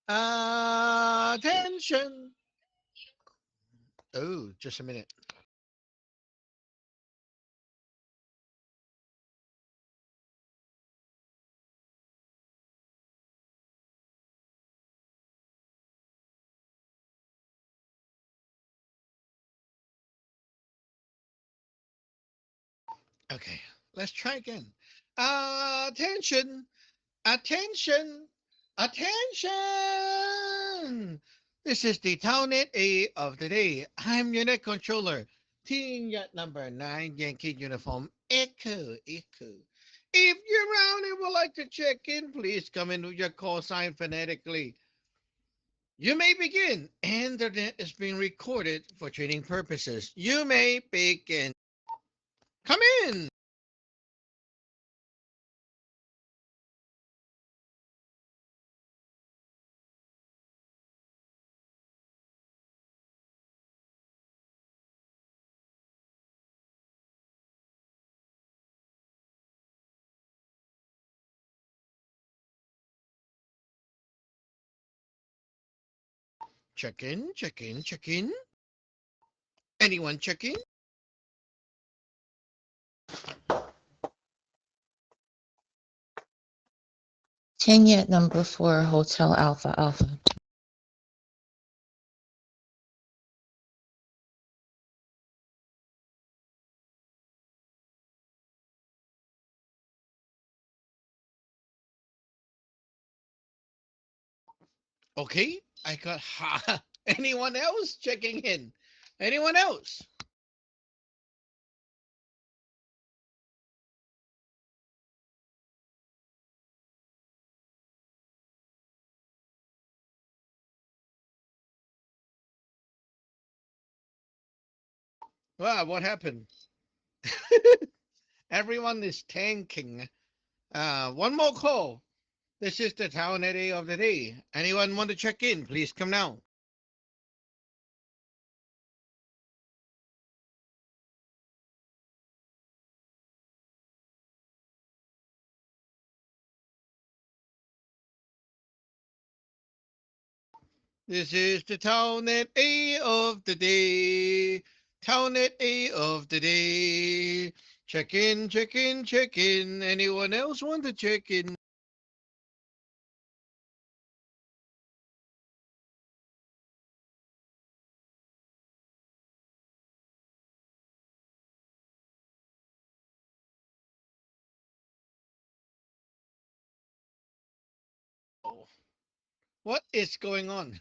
Attention. Oh, just a minute. Okay, let's try again. Attention. Attention. Attention. This is the Townnet A of the day. I'm your net controller. Team Yacht number 9, Yankee Uniform Echo Echo. If you're around and would like to check in, please come in with your call sign phonetically. You may begin. Internet is being recorded for training purposes. You may begin. Come in. Check in, check in, check in. Anyone check in? Kenya number 4, Hotel Alpha Alpha. Okay, I got ha. Anyone else checking in? Anyone else? Wow, what happened? Everyone is tanking. One more call. This is the town eddy of the day. Anyone want to check in? Please come now. This is the town A of the day. Town A of the day. Check in, check in, check in. Anyone else want to check in? Oh, what is going on?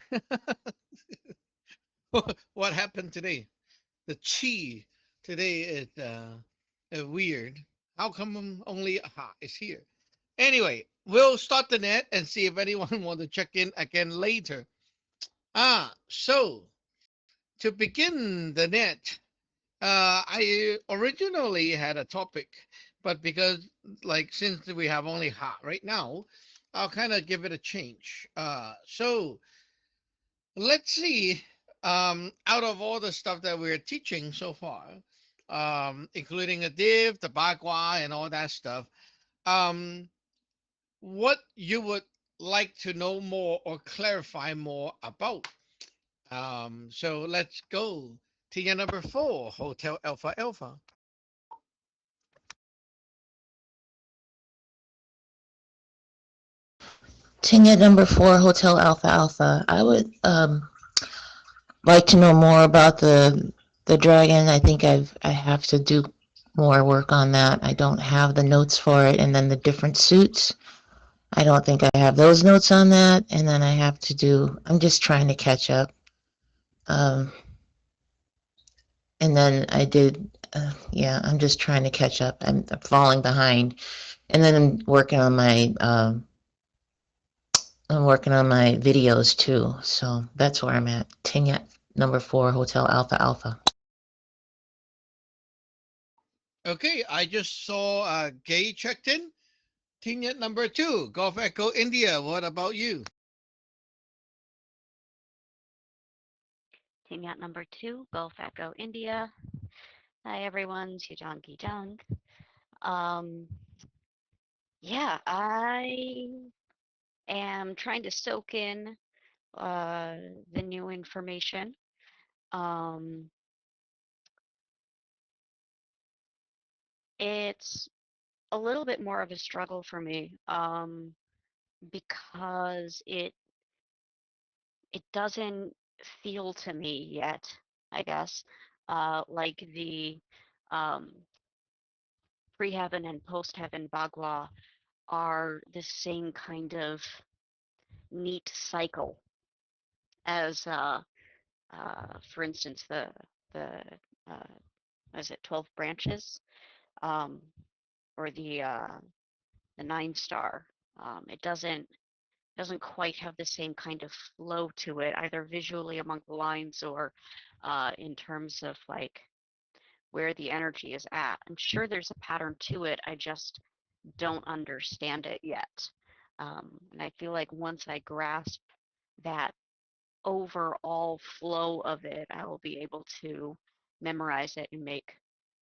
What happened today? The chi today is weird. How come only aha is here? Anyway, we'll start the net and see if anyone want to check in again later. So to begin the net, I originally had a topic, but because like since we have only ha right now, I'll kind of give it a change. So let's see. Out of all the stuff that we're teaching so far, including a div, the bagua, and all that stuff, um, what you would like to know more or clarify more about. So let's go to your number 4, Hotel Alpha Alpha. Kenya number 4, Hotel Alpha Alpha. I would like to know more about the dragon. I think I have to do more work on that. I don't have the notes for it, and then the different suits. I don't think I have those notes on that, and then I have to do. I'm just trying to catch up. Um, and then I did. Yeah, I'm just trying to catch up. I'm falling behind, and then I'm working on my videos too. So that's where I'm at. Tingette number 4, Hotel Alpha Alpha. Okay, I just saw Gay checked in. Team Yet number 2, Golf Echo India. What about you? Team Yacht number 2, Gulf Echo India. Hi everyone, Xijang Gijang. Um, yeah, I am trying to soak in uh, the new information. Um, it's a little bit more of a struggle for me, because it doesn't feel to me yet, I guess, like the um, pre-heaven and post-heaven Bagua are the same kind of neat cycle as, for instance, the uh, what is it, 12 branches, um, or the nine star. It doesn't quite have the same kind of flow to it, either visually among the lines or in terms of like where the energy is at. I'm sure there's a pattern to it. I just don't understand it yet. And I feel like once I grasp that overall flow of it, I will be able to memorize it and make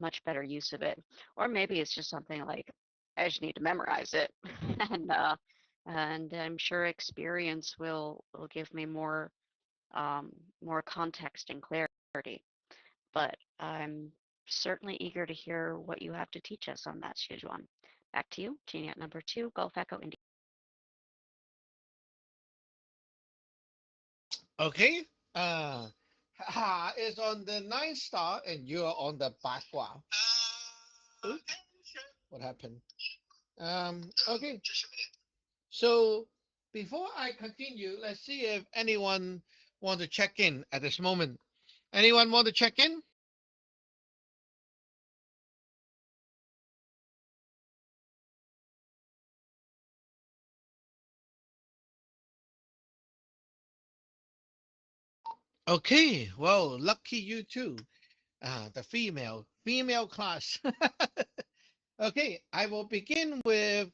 much better use of it. Or maybe it's just something like I just need to memorize it, and I'm sure experience will give me more context and clarity. But I'm certainly eager to hear what you have to teach us on that, Shujuan. Back to you, Genie at number two, Gulf Echo India. Okay. Ha is on the 9 star and you're on the Bakwa. Oops, what happened? Okay. So before I continue, let's see if anyone want to check in at this moment. Anyone want to check in? Okay. Well, lucky you too. The female class. Okay, I will begin with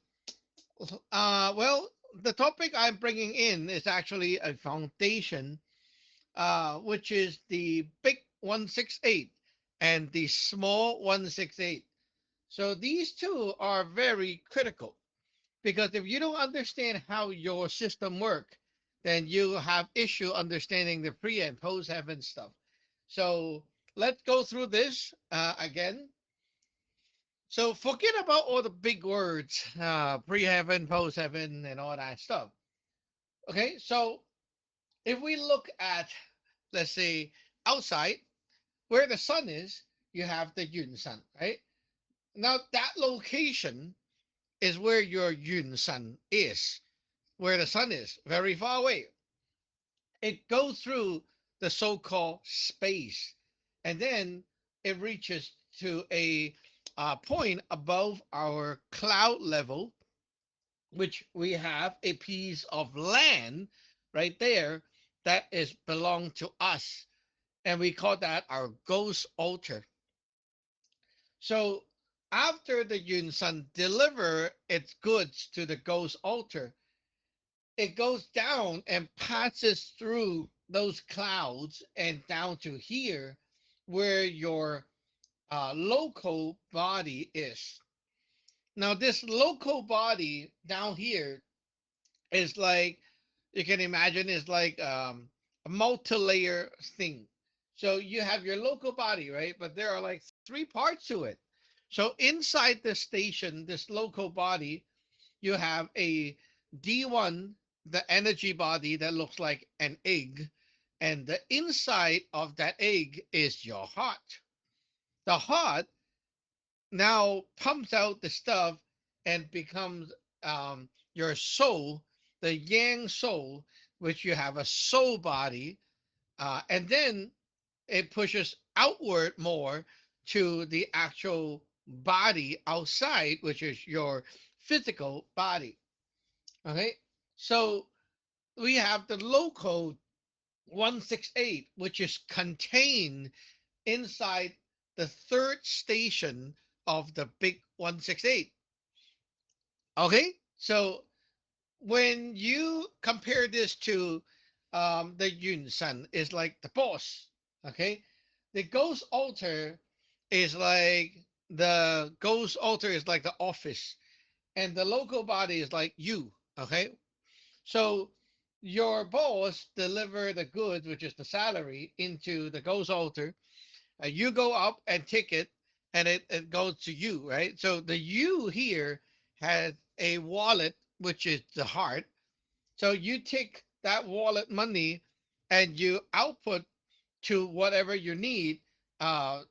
well, the topic I'm bringing in is actually a foundation, which is the big 168 and the small 168. So these two are very critical because if you don't understand how your system work, then you have issue understanding the pre and post heaven stuff. So let's go through this again. So forget about all the big words, pre-heaven, post-heaven, and all that stuff. Okay, so if we look at, let's say, outside where the sun is, you have the Yun Sun, right? Now that location is where your Yun Sun is, where the sun is, very far away. It goes through the so-called space, and then it reaches to a point above our cloud level, which we have a piece of land right there that is belong to us, and we call that our ghost altar. So after the Yun Sun deliver its goods to the ghost altar, it goes down and passes through those clouds and down to here where your local body is. Now this local body down here is like, you can imagine, is like a multi-layer thing. So you have your local body, right? But there are like three parts to it. So inside the station, this local body, you have a D1, the energy body that looks like an egg, and the inside of that egg is your heart. The heart now pumps out the stuff and becomes your soul, the yang soul, which you have a soul body, and then it pushes outward more to the actual body outside, which is your physical body. Okay, so we have the local 168, which is contained inside the third station of the big 168. Okay, so when you compare this to the Yun Sun, is like the boss. Okay, the ghost altar is like the office, and the local body is like you. Okay, so your boss deliver the goods, which is the salary, into the ghost altar. You go up and take it, and it goes to you, right? So the you here has a wallet, which is the heart. So you take that wallet money and you output to whatever you need,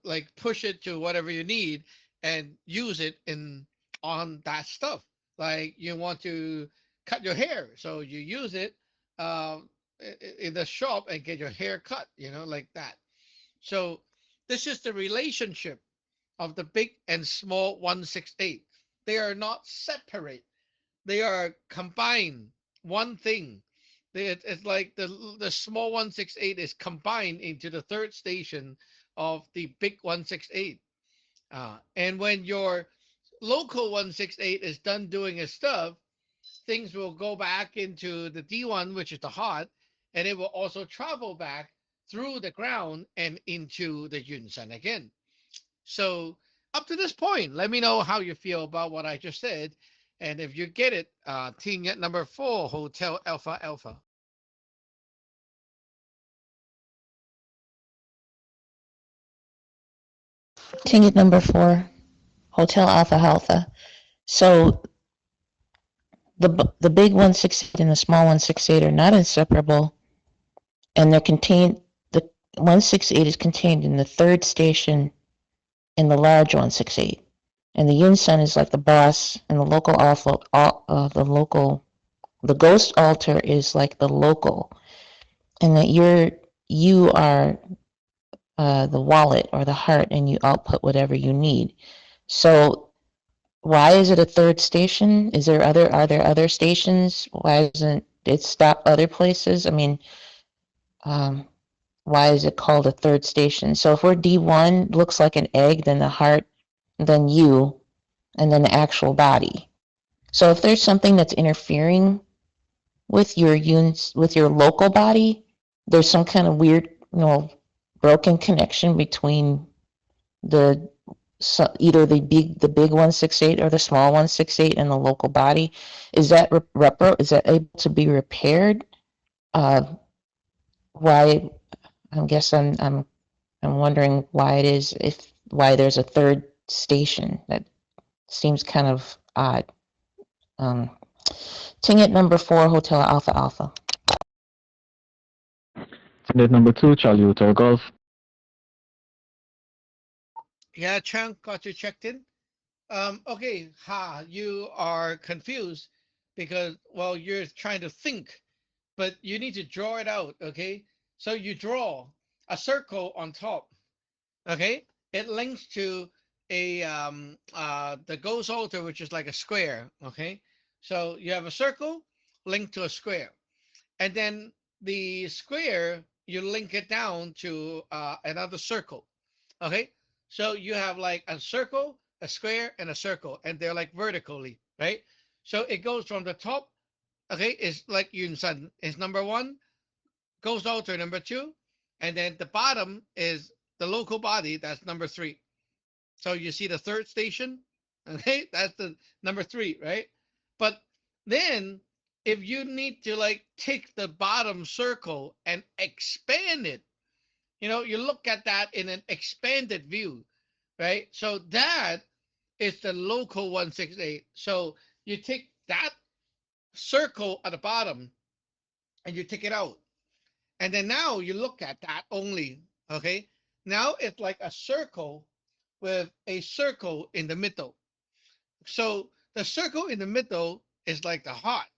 like push it to whatever you need and use it in on that stuff. Like you want to cut your hair, so you use it uh, in the shop and get your hair cut, like that. So this is the relationship of the big and small 168. They are not separate. They are combined, one thing. It's like the small 168 is combined into the third station of the big 168. And when your local 168 is done doing its stuff, things will go back into the D1, which is the heart, and it will also travel back through the ground and into the Yunsan again. So up to this point, let me know how you feel about what I just said. And if you get it, team at number 4, Hotel Alpha Alpha. Ticket number 4, Hotel Alpha Alpha. So the big 168 and the small 168 are not inseparable, and they're contained. The 168 is contained in the third station in the large 168, and the Yunsan is like the boss, and the local alpha, the ghost altar is like the local, and that you are the wallet or the heart, and you output whatever you need. So why is it a third station? Are there other stations? Why doesn't it stop other places? I mean, um, why is it called a third station? So if we're D1, looks like an egg, then the heart, then you, and then the actual body. So if there's something that's interfering with your units, with your local body, there's some kind of weird, broken connection between the either the big 168 or the small 168 and the local body. Is that is that able to be repaired? Why? I guess I'm wondering why it is, if why there's a third station. That seems kind of odd. Um, Ticket number 4, Hotel Alpha Alpha. Ticket number 2, Charlie Hotel Golf. Yeah, Chang, got you checked in. Okay, you are confused because, well, you're trying to think, but you need to draw it out, okay? So you draw a circle on top, okay? It links to the ghost altar, which is like a square, okay? So you have a circle linked to a square, and then the square you link it down to another circle, okay? So you have like a circle, a square, and a circle, and they're like vertically, right? So it goes from the top, okay, is like Yun Sun is number one, goes altar number two, and then the bottom is the local body, that's number three. So you see the third station, okay, that's the number three, right? But then if you need to like take the bottom circle and expand it, you look at that in an expanded view, right? So that is the local 168. So you take that circle at the bottom and you take it out. And then now you look at that only, okay? Now it's like a circle with a circle in the middle. So the circle in the middle is like the heart,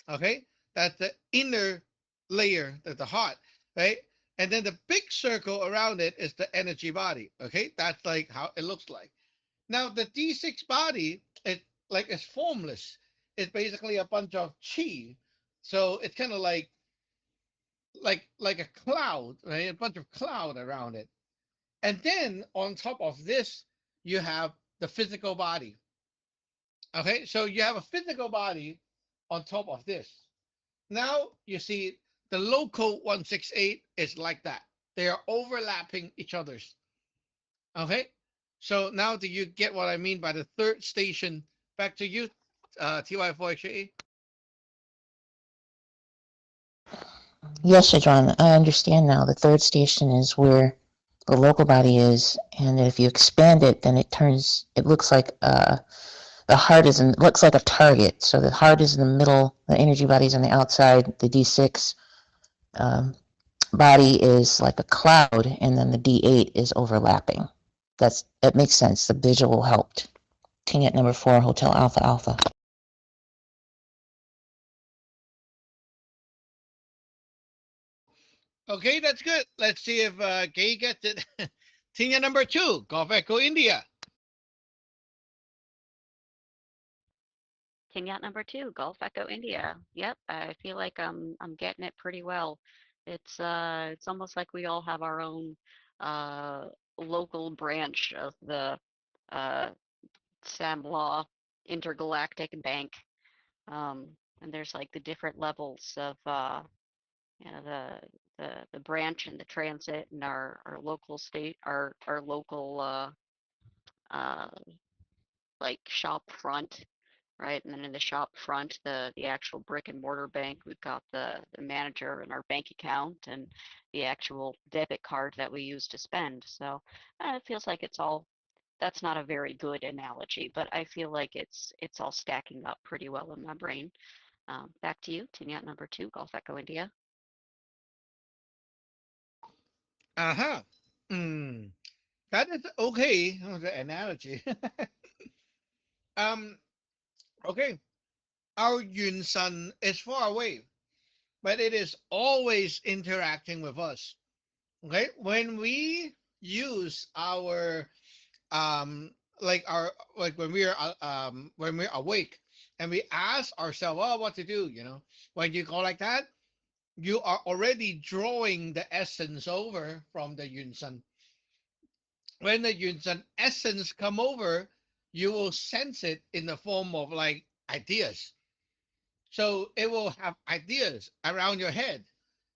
okay? That's the inner layer, that's the heart, right? And then the big circle around it is the energy body, okay? That's like how it looks like. Now the D6 body, it's formless. It's basically a bunch of chi. So it's kind of like a cloud, right? A bunch of cloud around it. And then on top of this, you have the physical body. Okay, so you have a physical body on top of this. Now you see the local 168 is like that. They are overlapping each other's. Okay, so now do you get what I mean by the third station? Back to you, TY4HA. Yes, Shadron, I understand now. The third station is where the local body is, and if you expand it, then it looks like the heart looks like a target. So the heart is in the middle, the energy body is on the outside, the D6 um, body is like a cloud, and then the D8 is overlapping. That makes sense. The visual helped. King at number 4, Hotel Alpha Alpha. Okay, that's good. Let's see if Gay gets it. Tina number 2, Golf Echo India. King Yacht number 2, Gulf Echo India. Yep, I feel like I'm getting it pretty well. It's almost like we all have our own uh local branch of the uh Sam Law Intergalactic Bank. Um, and there's like the different levels of the branch and the transit and our local state, our local uh like shop front, right? And then in the shop front, the actual brick and mortar bank, we've got the manager and our bank account and the actual debit card that we use to spend. So it feels like it's all, that's not a very good analogy, but I feel like it's all stacking up pretty well in my brain. Back to you, Tinyat number 2, Golf Echo India. Uh-huh. Mm, that is okay. The analogy. um, okay. Our Yun Sun is far away, but it is always interacting with us. Okay. When we use our like our like when we're awake and we ask ourselves, oh, what to do, when you go like that, you are already drawing the essence over from the Yun Sun. When the Yun Sun essence come over, you will sense it in the form of like ideas. So it will have ideas around your head.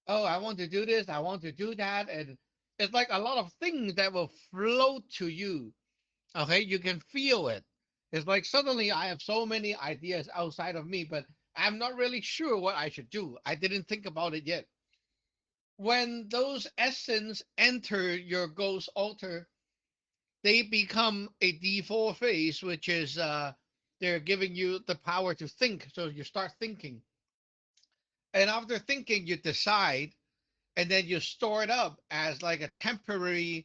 Oh, I want to do this, I want to do that, and it's like a lot of things that will float to you. Okay, you can feel it. It's like suddenly I have so many ideas outside of me, but I'm not really sure what I should do. I didn't think about it yet. When those essence enter your ghost altar, they become a D4 phase, which is they're giving you the power to think. So you start thinking. And after thinking, you decide, and then you store it up as like a temporary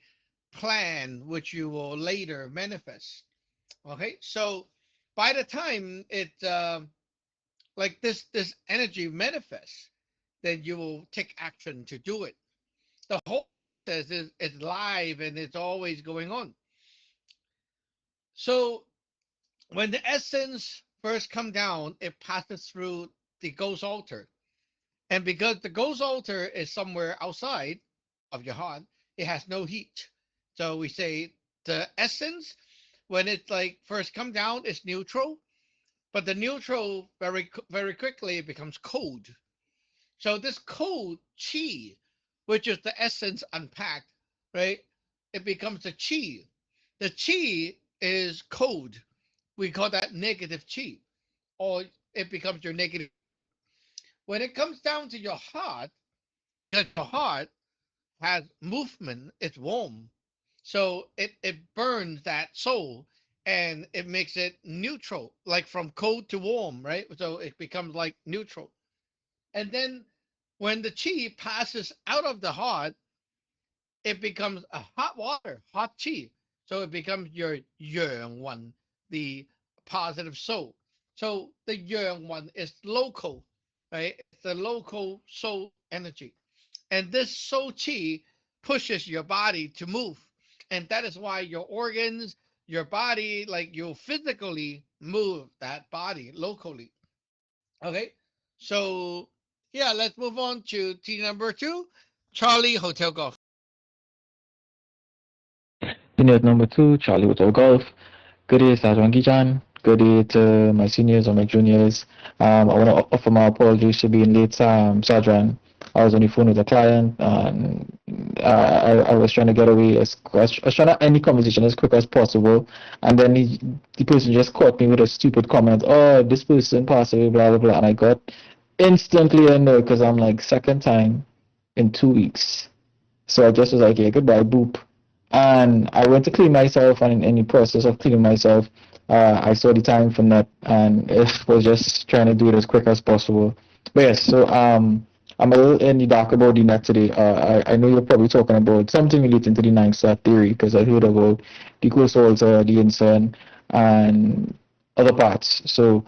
plan, which you will later manifest. Okay, so by the time it like this energy manifests, then you will take action to do it. The whole process is live and it's always going on. So when the essence first come down, it passes through the ghost altar, and because the ghost altar is somewhere outside of your heart, it has no heat. So we say the essence, when it like first come down, is neutral, but the neutral very quickly becomes cold. So this cold chi, which is the essence unpacked, right? It becomes the chi. The chi is cold. We call that negative chi, or it becomes your negative. When it comes down to your heart, because your heart has movement, it's warm. So it burns that soul and it makes it neutral, like from cold to warm, right? So it becomes like neutral. And then when the chi passes out of the heart, it becomes a hot water, hot chi. So it becomes your yang one, the positive soul. So the yang one is local, right? It's the local soul energy. And this soul chi pushes your body to move. And that is why your organs, your body, like you physically move that body locally. Okay. So yeah, let's move on to T number 2, Charlie Hotel Golf. Senior number 2, Charlie Hotel Golf. Good day, Sergeant Gijan. Good day to my seniors or my juniors. I want to offer my apologies for being late, Sergeant. I was on the phone with a client, and I was trying to get away I was trying to end the conversation as quick as possible, and then the person just caught me with a stupid comment. Oh, this person passed away, blah blah blah, and I got instantly I know because I'm like second time in 2 weeks. So I just was like, yeah, goodbye, boop. And I went to clean myself, and in the process of cleaning myself, I saw the time for nut, and it was just trying to do it as quick as possible. But yes, so I'm a little in the dark about the nut today. I know you're probably talking about something relating to the nine star theory because I heard about the coast altar, the incense, and other parts. So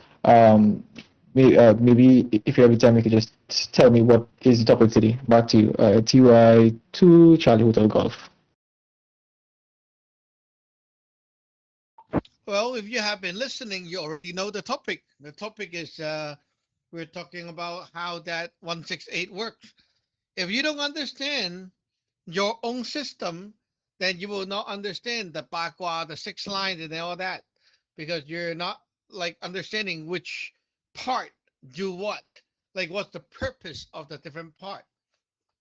maybe if you have the time, you could just tell me what is the topic today. Back to you. TY2 Charlie Hotel Golf. Well, if you have been listening, you already know the topic. The topic is we're talking about how that 168 works. If you don't understand your own system, then you will not understand the Bagua, the six lines, and all that, because you're not like understanding which part do what, like what's the purpose of the different part.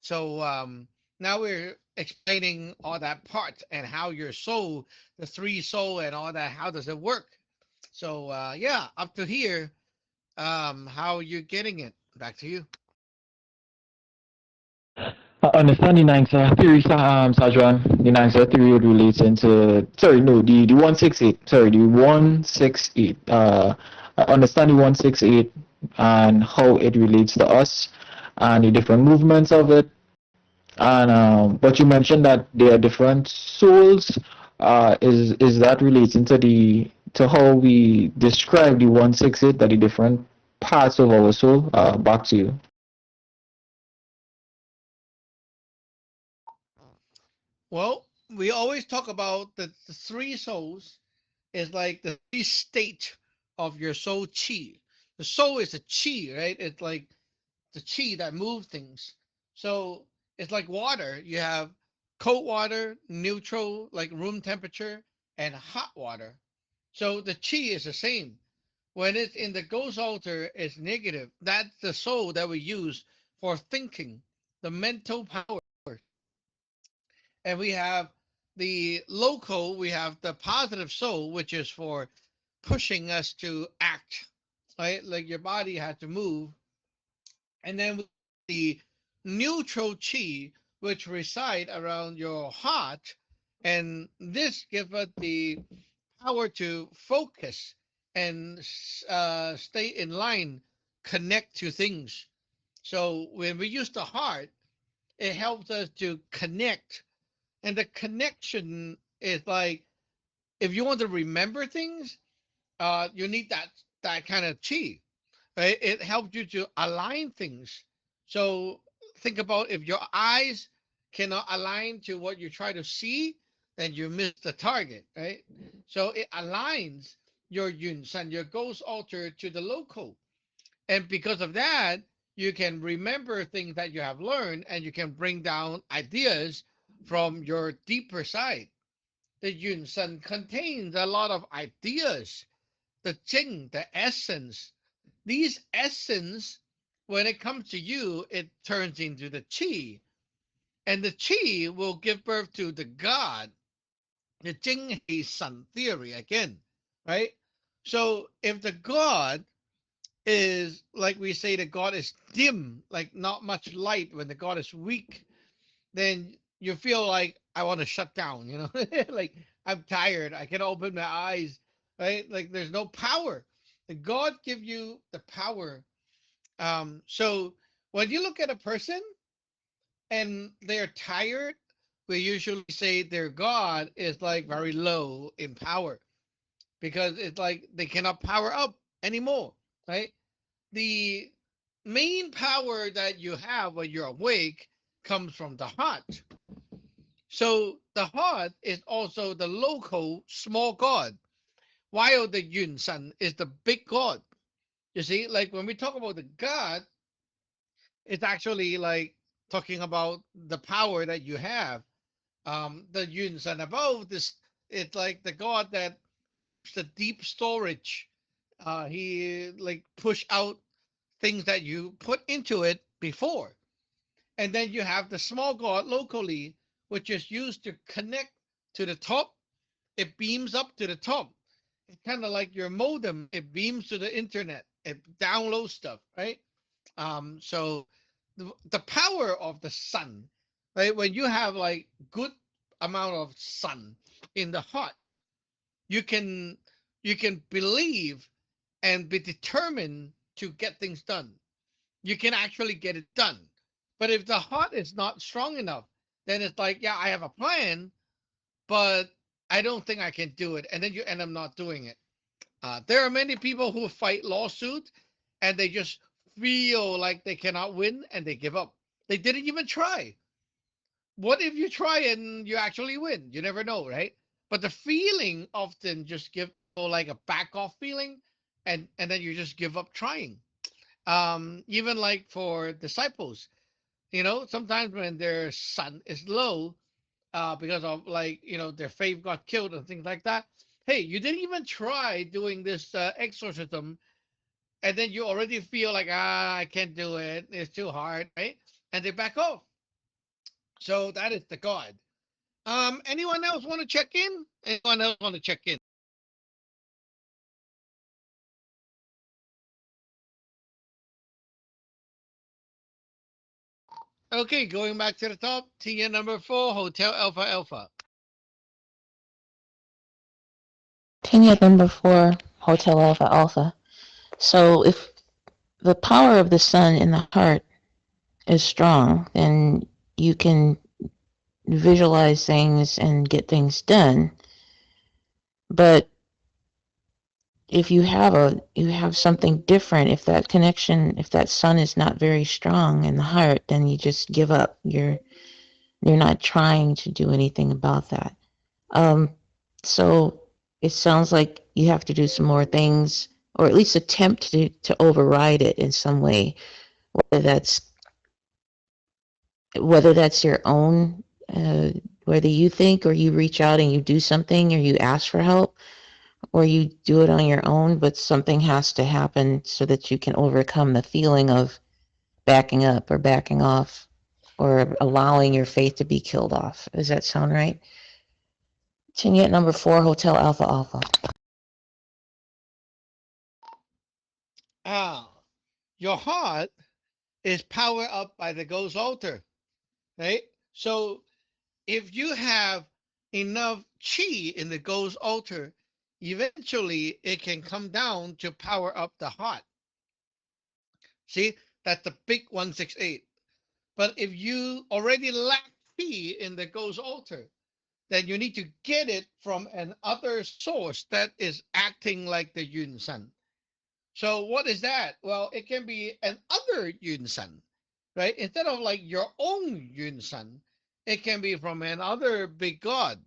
So now we're explaining all that part and how your soul, the three soul, and all that. How does it work? So yeah, up to here, how you getting it? Back to you. Understand the nine star theory, Sajwan. The nine star theory relates into, sorry, no, the 168. Sorry, the 168. I understand the 168 and how it relates to us and the different movements of it. And but you mentioned that there are different souls. Is that relating to the to how we describe the 168, that the different parts of our soul? Back to you. Well, we always talk about the three souls is like the three state of your soul chi. The soul is a chi, right? It's like the chi that moves things. So it's like water. You have cold water, neutral, like room temperature, and hot water. So the chi is the same. When it's in the ghost altar, it's negative. That's the soul that we use for thinking, the mental power. And we have the local, we have the positive soul, which is for pushing us to act, right? Like your body had to move. And then the neutral chi, which reside around your heart. And this gives us the power to focus and stay in line, connect to things. So when we use the heart, it helps us to connect. And the connection is like if you want to remember things, you need that kind of chi, right? It helps you to align things. So think about if your eyes cannot align to what you try to see, then you miss the target, right? So it aligns your yun san, your ghost altar to the local. And because of that, you can remember things that you have learned and you can bring down ideas from your deeper side. The yun san contains a lot of ideas, the Jing, the essence. These essence, when it comes to you, it turns into the Qi. And the Qi will give birth to the God, the Jing He Sun theory again, right? So if the God is, like we say, the God is dim, like not much light, when the God is weak, then you feel like I want to shut down, like I'm tired. I can open my eyes, right? Like there's no power. God give you the power. So when you look at a person and they're tired, we usually say their God is like very low in power because it's like they cannot power up anymore, right? The main power that you have when you're awake comes from the heart. So the heart is also the local small god, while the Yun San is the big god. You see, like when we talk about the god, it's actually like talking about the power that you have. The Yun San above this, it's like the god that the deep storage. He like push out things that you put into it before. And then you have the small god locally, which is used to connect to the top. It beams up to the top. It's kind of like your modem. It beams to the internet. It downloads stuff, right? So the power of the sun, right? When you have like good amount of sun in the heart, you can you can believe and be determined to get things done. You can actually get it done. But if the heart is not strong enough, then it's like, yeah, I have a plan, but I don't think I can do it. And then you end up not doing it. There are many people who fight lawsuits and they just feel like they cannot win and they give up. They didn't even try. What if you try and you actually win? You never know, right? But the feeling often just give like a back off feeling, and then you just give up trying. Even like for disciples, sometimes when their sun is low, because of like their faith got killed and things like that. Hey, you didn't even try doing this exorcism, and then you already feel like, I can't do it. It's too hard, right? And they back off. So that is the God. Anyone else want to check in? Anyone else want to check in? Okay, going back to the top. Tier number 4, Hotel Alpha Alpha. Kenya number 4, Hotel Alpha Alpha. So if the power of the sun in the heart is strong, then you can visualize things and get things done. But if you have something different, if that connection, if that sun is not very strong in the heart, then you just give up. You're not trying to do anything about that. Um, so it sounds like you have to do some more things, or at least attempt to override it in some way, whether that's whether that's your own, whether you think or you reach out and you do something or you ask for help or you do it on your own, but something has to happen so that you can overcome the feeling of backing up or backing off or allowing your faith to be killed off. Does that sound right? Chingate number 4, Hotel Alpha Alpha. Ah, your heart is powered up by the ghost altar, right? So if you have enough chi in the ghost altar, eventually it can come down to power up the heart. See, that's the big 168. But if you already lack chi in the ghost altar, then you need to get it from another source that is acting like the Yun Sun. So what is that? Well, it can be another Yun Sun, right? Instead of like your own Yun Sun, it can be from another big god.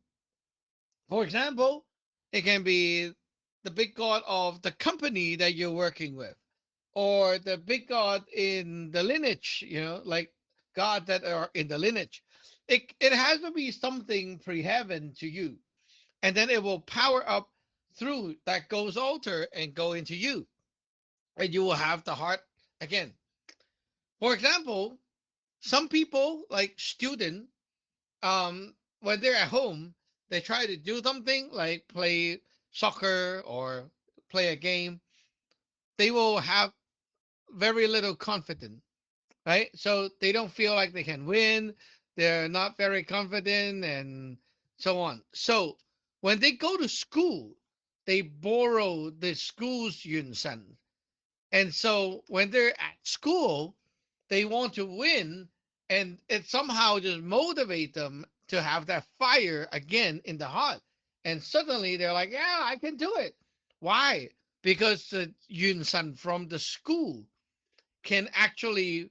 For example, it can be the big god of the company that you're working with, or the big god in the lineage, like God that are in the lineage. It has to be something pre-heaven to you, and then it will power up through that ghost altar and go into you, and you will have the heart again. For example, some people like student, when they're at home, they try to do something like play soccer or play a game. They will have very little confidence, right? So they don't feel like they can win. They're not very confident and so on. So when they go to school, they borrow the school's yunsan. And so when they're at school, they want to win, and it somehow just motivate them to have that fire again in the heart. And suddenly they're like, yeah, I can do it. Why? Because the yunsan from the school can actually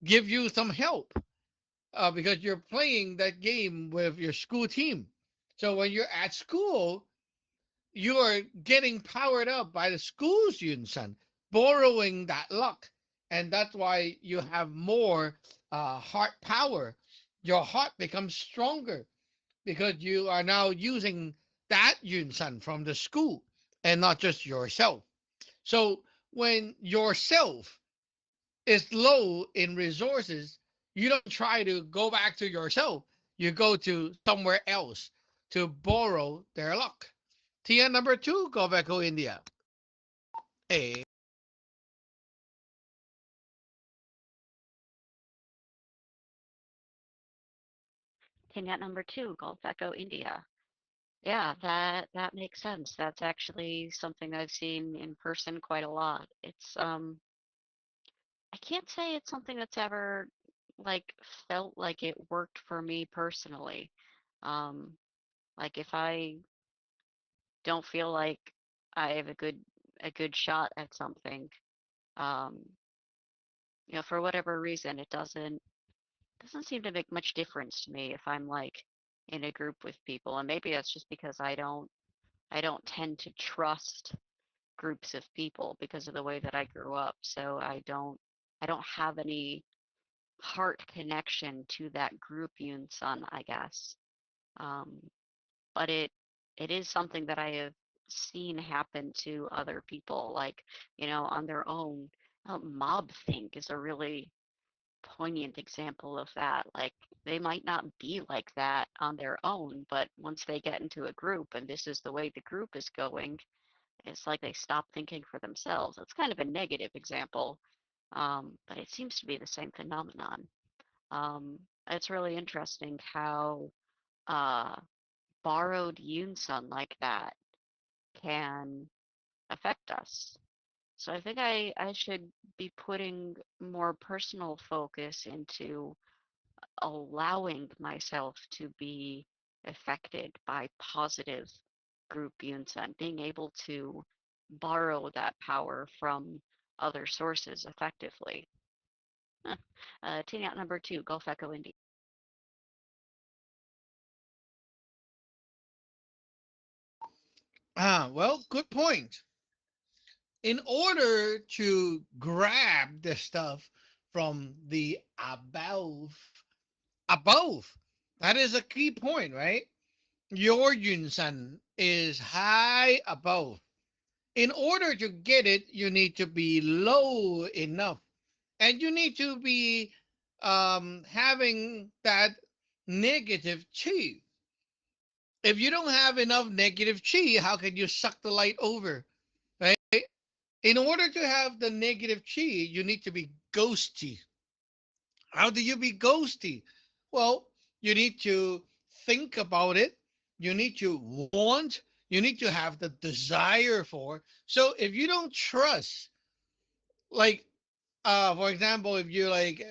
give you some help, because you're playing that game with your school team. So when you're at school, you are getting powered up by the school's Yunsan, borrowing that luck. And that's why you have more heart power. Your heart becomes stronger because you are now using that Yunsan from the school and not just yourself. So when yourself is low in resources, you don't try to go back to yourself. You go to somewhere else to borrow their luck. Tier number 2, go back to India. Hey, Pinat number 2, Golf Echo India. Yeah, that makes sense. That's actually something I've seen in person quite a lot. It's I can't say it's something that's ever like felt like it worked for me personally. Um, like if I don't feel like I have a good shot at something, um, for whatever reason, it doesn't seem to make much difference to me if I'm like in a group with people. And maybe that's just because I don't tend to trust groups of people because of the way that I grew up. So I don't have any heart connection to that group Yoon Sun, I guess. Um, but it is something that I have seen happen to other people, like, on their own. Mob Think is a really poignant example of that. Like, they might not be like that on their own, but once they get into a group and this is the way the group is going, it's like they stop thinking for themselves. It's kind of a negative example, but it seems to be the same phenomenon. It's really interesting how uh, borrowed Yoonsun like that can affect us. So I think I should be putting more personal focus into allowing myself to be affected by positive group Yunsan, being able to borrow that power from other sources effectively. Huh. Team out number 2, Gulf Echo India. Well, good point. In order to grab the stuff from the above, that is a key point, right? Your Yunsan is high above. In order to get it, you need to be low enough, and you need to be having that negative chi. If you don't have enough negative chi, how can you suck the light over, right? In order to have the negative chi, you need to be ghosty. How do you be ghosty? Well, you need to think about it. You need to want. You need to have the desire for. So if you don't trust, like, for example, if you're like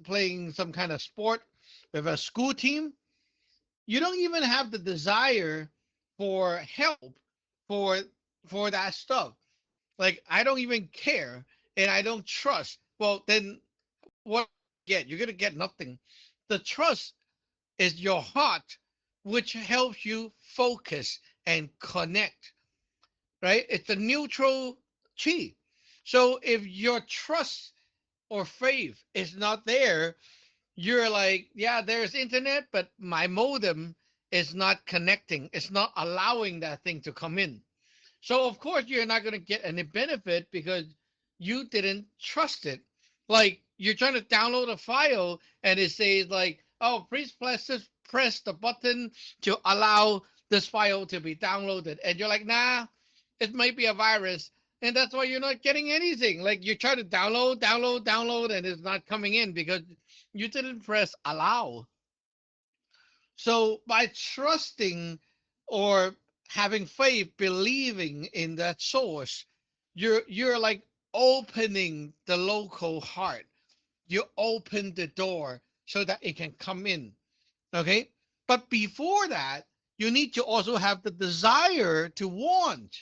playing some kind of sport with a school team, you don't even have the desire for help for that stuff. Like, I don't even care and I don't trust. Well, then what you get? You're gonna get nothing. The trust is your heart, which helps you focus and connect. Right? It's a neutral chi. So if your trust or faith is not there, you're like, yeah, there's internet, but my modem is not connecting. It's not allowing that thing to come in. So of course you're not going to get any benefit because you didn't trust it. Like, you're trying to download a file and it says like, oh, please press the button to allow this file to be downloaded. And you're like, nah, it might be a virus. And that's why you're not getting anything. Like, you try to download, and it's not coming in because you didn't press allow. So by trusting or having faith, believing in that source, you're like opening the local heart. You open the door so that it can come in. Okay? But before that, you need to also have the desire to want.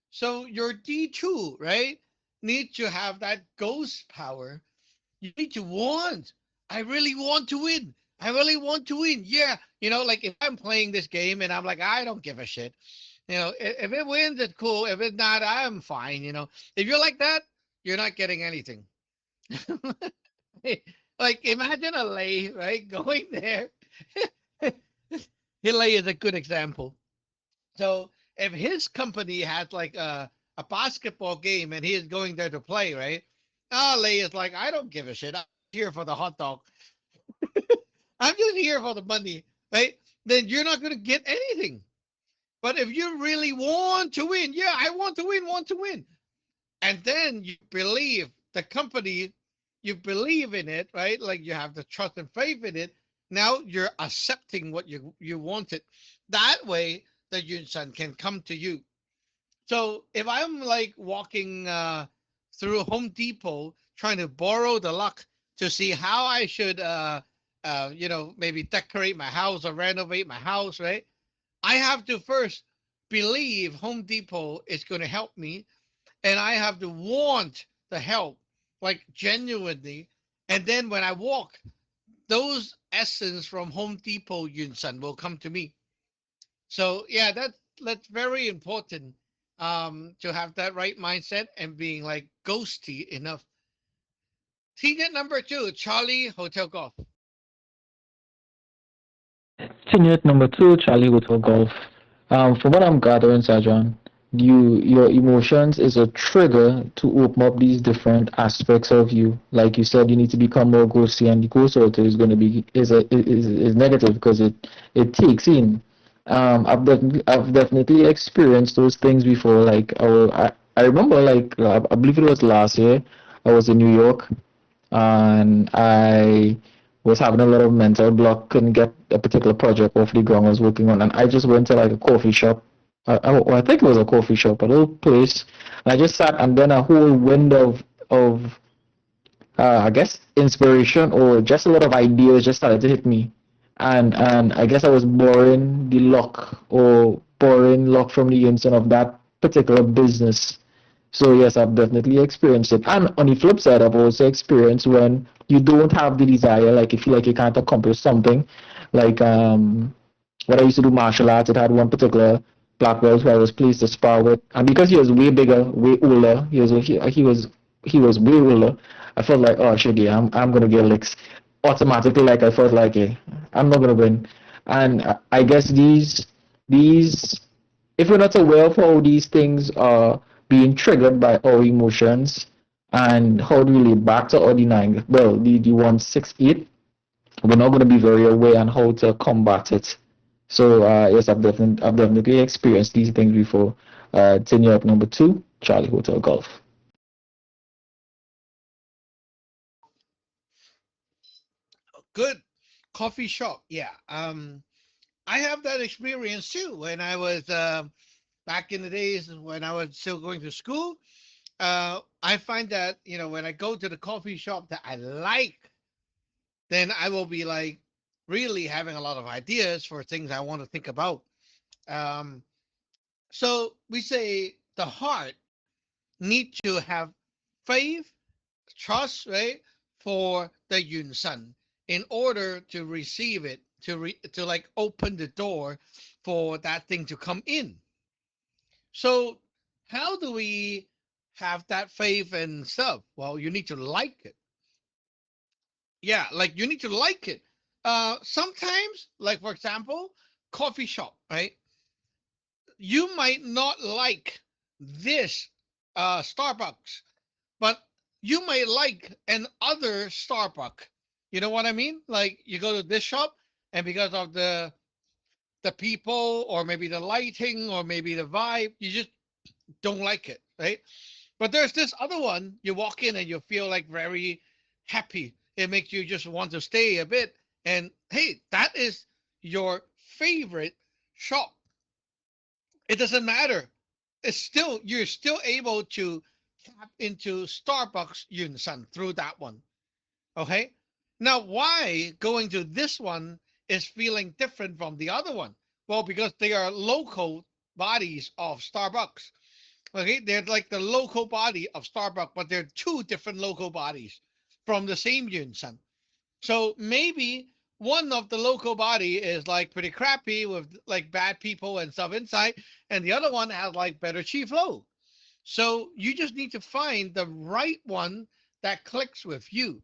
So your D2, right? Need to have that ghost power. You need to want. I really want to win. I really want to win. Yeah. Like, if I'm playing this game and I'm like, I don't give a shit. If it wins, it's cool. If it's not, I'm fine. If you're like that, you're not getting anything. Like, imagine a Lei, right? Going there. Lei is a good example. So if his company has like a basketball game and he is going there to play, right? Lei is like, I don't give a shit. I'm here for the hot dog. I'm just here for the money, right? Then you're not going to get anything. But if you really want to win, yeah, I want to win. And then you believe the company, you believe in it, right? Like, you have the trust and faith in it. Now you're accepting what you wanted. That way, the Yun San can come to you. So if I'm like walking through Home Depot trying to borrow the luck to see how I should, maybe decorate my house or renovate my house, right? I have to first believe Home Depot is going to help me, and I have to want the help, like genuinely. And then when I walk, those essence from Home Depot Yunsan will come to me. So yeah, that's very important to have that right mindset and being like ghosty enough. Team number two, Charlie Hotel Golf. Senior number two, Charlie Hotel Golf. From what I'm gathering, Sajan, your emotions is a trigger to open up these different aspects of you. Like you said, you need to become more ghosty, and the ghost alter is going to be is negative because it takes in. I've definitely experienced those things before. Like I remember, like I believe it was last year. I was in New York, and I was having a lot of mental block, couldn't get a particular project off the ground I was working on, and I just went to like a coffee shop. I think it was a coffee shop, a little place, and I just sat, and then a whole wind of I guess inspiration or just a lot of ideas just started to hit me, and I guess I was borrowing the luck or borrowing luck from the inside of that particular business. So yes, I've definitely experienced it. And on the flip side, I've also experienced when you don't have the desire, like you feel like you can't accomplish something. Like when I used to do martial arts, it had one particular black belt who I was pleased to spar with, and because he was way bigger, way older, he was way older. I felt like, oh shit, yeah, I'm gonna get licks. Automatically, like I felt like, I'm not gonna win. And I guess these if we're not aware of how these things are being triggered by our emotions and how they relate back to our denying, well, the 168, we're not going to be very aware on how to combat it. So, yes, I've definitely experienced these things before. Tenure up number two, Charlie Hotel Golf. Good coffee shop. Yeah. I have that experience too when I was back in the days when I was still going to school. I find that when I go to the coffee shop that I like, then I will be like really having a lot of ideas for things I want to think about. Um, so we say the heart need to have faith, trust, right, for the Yun Sun in order to receive it, to like open the door for that thing to come in. So how do we have that faith and stuff? Well, you need to like it. Yeah, like you need to like it. Sometimes, like for example, coffee shop, right? You might not like this Starbucks, but you might like an other Starbucks. You know what I mean? Like you go to this shop, and because of the people, or maybe the lighting, or maybe the vibe, you just don't like it, right? But there's this other one. You walk in and you feel like very happy. It makes you just want to stay a bit. And hey, that is your favorite shop. It doesn't matter. It's still you're still able to tap into Starbucks Yunsan through that one. Okay. Now, why going to this one is feeling different from the other one? Well, because they are local bodies of Starbucks. Okay, they're like the local body of Starbucks, but they're two different local bodies from the same Yunsan. So maybe one of the local body is like pretty crappy with like bad people and stuff inside, and the other one has like better chi flow. So you just need to find the right one that clicks with you,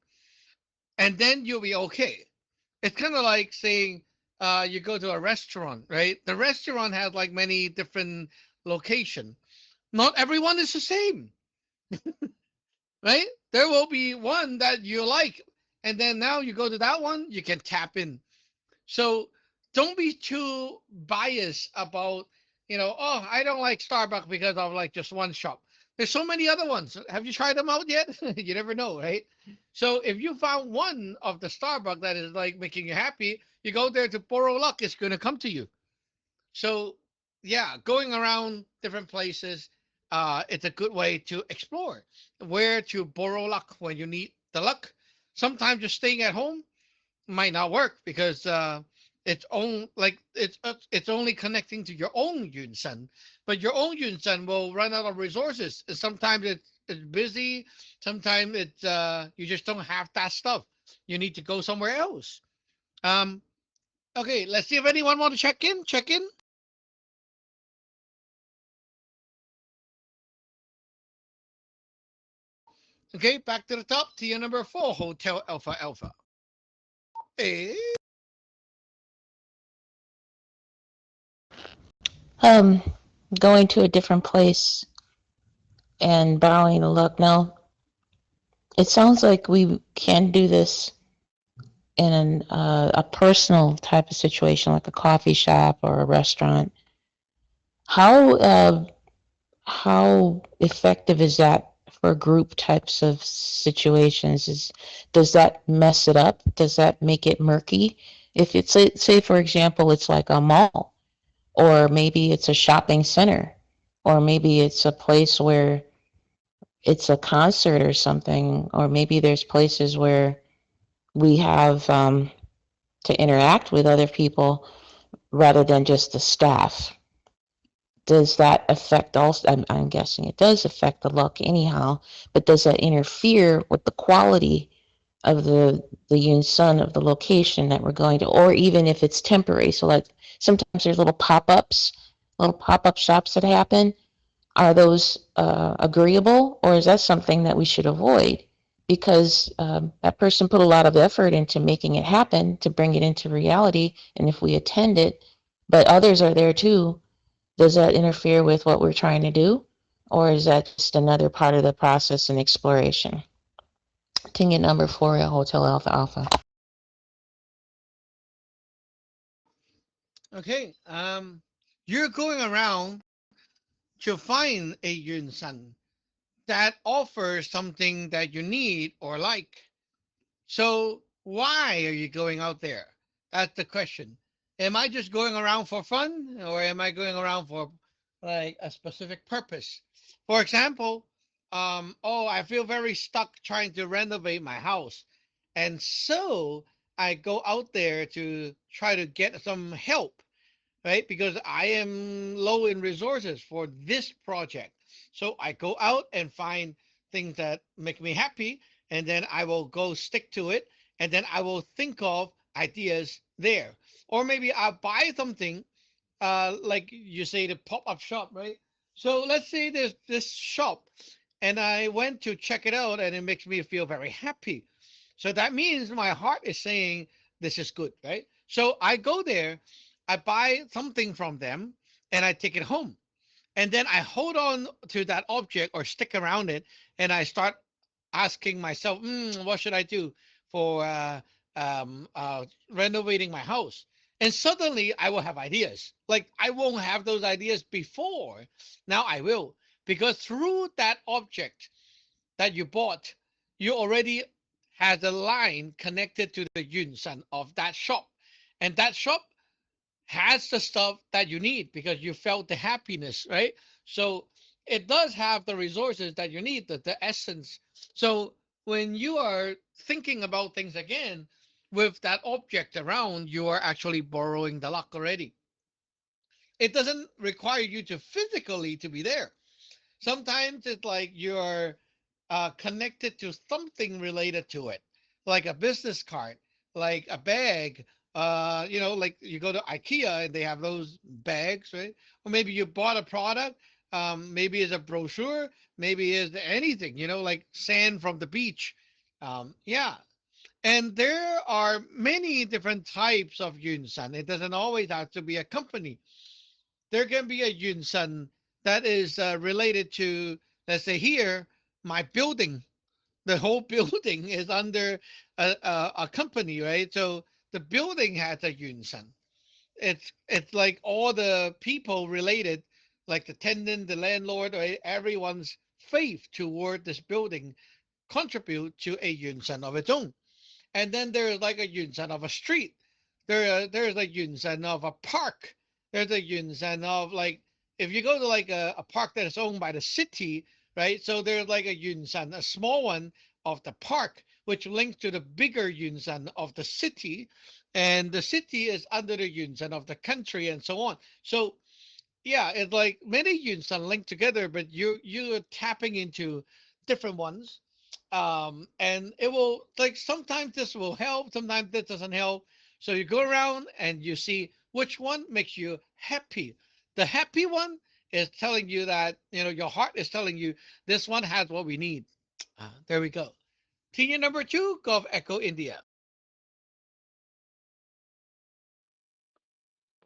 and then you'll be okay. It's kind of like saying you go to a restaurant, right? The restaurant has like many different location. Not everyone is the same, right? There will be one that you like, and then now you go to that one, you can tap in. So don't be too biased about, oh, I don't like Starbucks because of like just one shop. There's so many other ones. Have you tried them out yet? You never know, right? So if you found one of the Starbucks that is like making you happy, you go there to borrow luck. It's going to come to you. So yeah, going around different places, it's a good way to explore where to borrow luck when you need the luck. Sometimes just staying at home might not work because it's only connecting to your own Yun Sun, but your own Yun Sun will run out of resources. And sometimes it's busy, sometimes it's you just don't have that stuff. You need to go somewhere else. Um, okay, let's see if anyone want to check in. Check in. Okay, back to the top. Tier number 4, Hotel Alpha Alpha. Hey. Um, Going to a different place and borrowing the luck. Now, it sounds like we can do this in a personal type of situation, like a coffee shop or a restaurant. How how effective is that for group types of situations? Does that mess it up? Does that make it murky? If it's say for example, it's like a mall, or maybe it's a shopping center, or maybe it's a place where it's a concert or something, or maybe there's places where we have to interact with other people rather than just the staff. Does that affect also? I'm guessing it does affect the luck anyhow, but does that interfere with the quality of the Yun Sun of the location that we're going to, or even if it's temporary? So like sometimes there's little pop-up shops that happen. Are those agreeable, or is that something that we should avoid? Because that person put a lot of effort into making it happen to bring it into reality, and if we attend it, but others are there too, does that interfere with what we're trying to do? Or is that just another part of the process and exploration? Ticket number 4 at Hotel Alpha Alpha. Okay. You're going around to find a Yun San that offers something that you need or like. So why are you going out there? That's the question. Am I just going around for fun, or am I going around for like a specific purpose? For example, oh, I feel very stuck trying to renovate my house. And so I go out there to try to get some help, right? Because I am low in resources for this project. So I go out and find things that make me happy, and then I will go stick to it, and then I will think of ideas there. Or maybe I'll buy something, like you say, the pop-up shop, right? So let's say there's this shop, and I went to check it out, and it makes me feel very happy. So that means my heart is saying this is good, right? So I go there, I buy something from them, and I take it home. And then I hold on to that object or stick around it, and I start asking myself, what should I do for renovating my house? And suddenly I will have ideas. Like I won't have those ideas before. Now I will, because through that object that you bought, you already has a line connected to the Yun San of that shop. And that shop has the stuff that you need because you felt the happiness, right? So it does have the resources that you need, the essence. So when you are thinking about things again with that object around, you are actually borrowing the luck already. It doesn't require you to physically to be there. Sometimes it's like you're connected to something related to it, like a business card, like a bag. Like you go to IKEA and they have those bags, right? Or maybe you bought a product. Maybe it's a brochure. Maybe it's anything. Like sand from the beach. Yeah, and there are many different types of yunsan. It doesn't always have to be a company. There can be a yunsan that is related to, let's say here, my building. The whole building is under a company, right? So the building has a yunsan. It's like all the people related, like the tenant, the landlord, or everyone's faith toward this building contribute to a yunsan of its own. And then there's like a yunsan of a street. There's a yunsan of a park. There's a yunsan of like if you go to like a park that is owned by the city, right? So there's like a yunsan, a small one of the park, which links to the bigger yunsan of the city, and the city is under the yunsan of the country, and so on. So yeah, it's like many yunsan linked together, but you're tapping into different ones, and it will like sometimes this will help, sometimes this doesn't help. So you go around and you see which one makes you happy. The happy one is telling you that your heart is telling you this one has what we need. There we go. Tina number 2, Golf Echo India.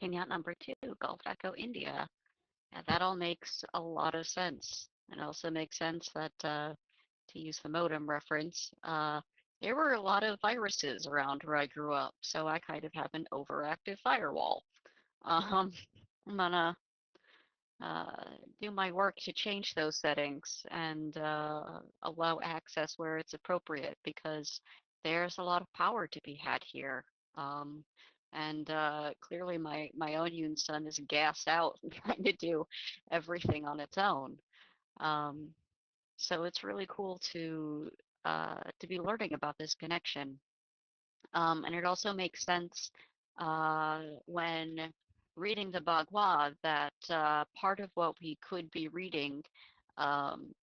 Pinata number 2, Gulf Echo India. Yeah, that all makes a lot of sense. It also makes sense that, to use the modem reference, there were a lot of viruses around where I grew up, so I kind of have an overactive firewall. Um, I'm gonna do my work to change those settings and allow access where it's appropriate because there's a lot of power to be had here. Um, and clearly my own Yunsun is gassed out and trying to do everything on its own. Um, so it's really cool to be learning about this connection. And it also makes sense when reading the Bhagavad that part of what we could be reading, um,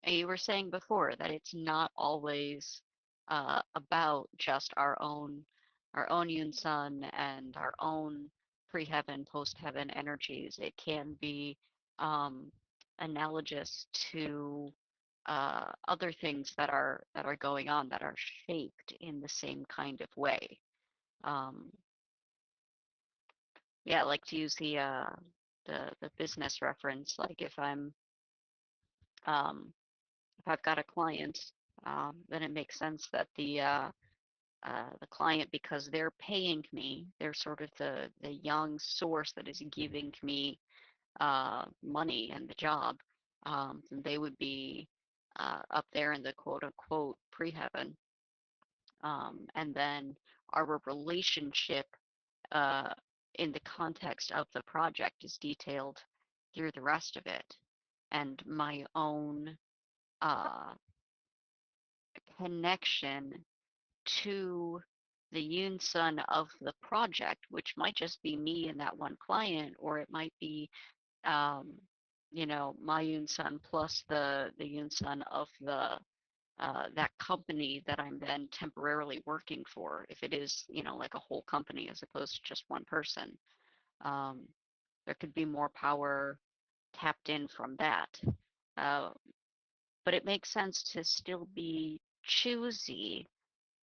and you were saying before that it's not always about just our own Yun Sun and our own pre-heaven, post-heaven energies. It can be um, analogous to other things that are going on that are shaped in the same kind of way. Um, yeah, like to use the business reference, like if I've got a client, then it makes sense that the client, because they're paying me, they're sort of the young source that is giving me money and the job. They would be up there in the quote unquote pre-heaven. And then our relationship uh, in the context of the project is detailed through the rest of it. And my own uh, connection to the Yoon Sun of the project, which might just be me and that one client, or it might be, um, my Yoon Sun plus the Yoon Sun of that company that I'm then temporarily working for, if it is, like a whole company as opposed to just one person. Um, there could be more power tapped in from that. Uh, but it makes sense to still be choosy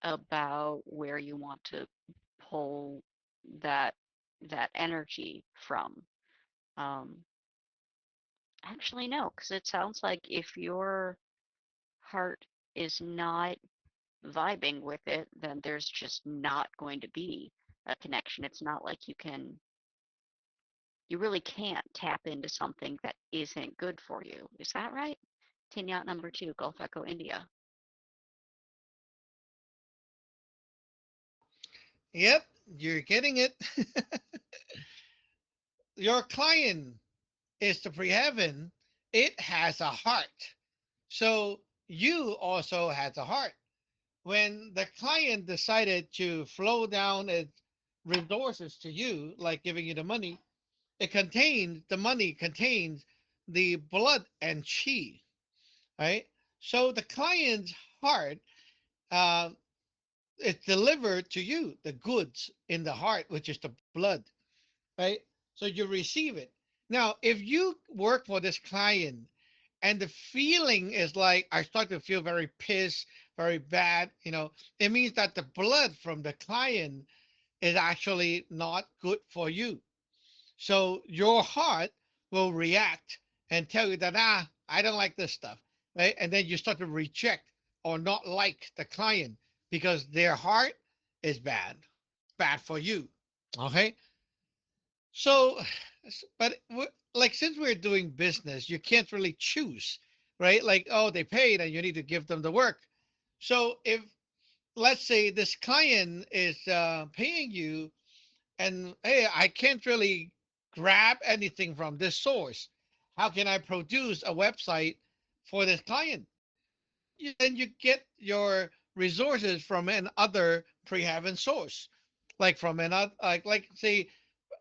about where you want to pull that that energy from. Um, actually, no, because it sounds like if your heart is not vibing with it, then there's just not going to be a connection. It's not like you really can't tap into something that isn't good for you. Is that right? Tinyat number 2, Gulf Echo India. Yep, you're getting it. Your client is the pre-heaven. It has a heart. So you also has a heart. When the client decided to flow down its resources to you, like giving you the money, the money contains the blood and chi, right? So the client's heart uh, is delivered to you, the goods in the heart, which is the blood, right? So you receive it. Now, if you work for this client and the feeling is like I start to feel very pissed, very bad, it means that the blood from the client is actually not good for you. So your heart will react and tell you that I don't like this stuff, right? And then you start to reject or not like the client because their heart is bad for you. Okay, so, but like since we're doing business, you can't really choose right? Like, oh, they paid and you need to give them the work. So if, let's say, this client is paying you, and hey, I can't really grab anything from this source. How can I produce a website for this client? Then you get your resources from another pre-having source, like from another, like say,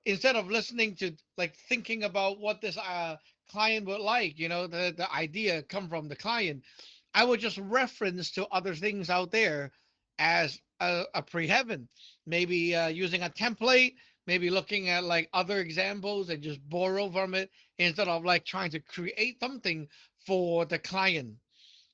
instead of listening to, like, thinking about what this client would like, the idea come from the client, I would just reference to other things out there as a pre-heaven, maybe using a template, maybe looking at like other examples and just borrow from it instead of like trying to create something for the client.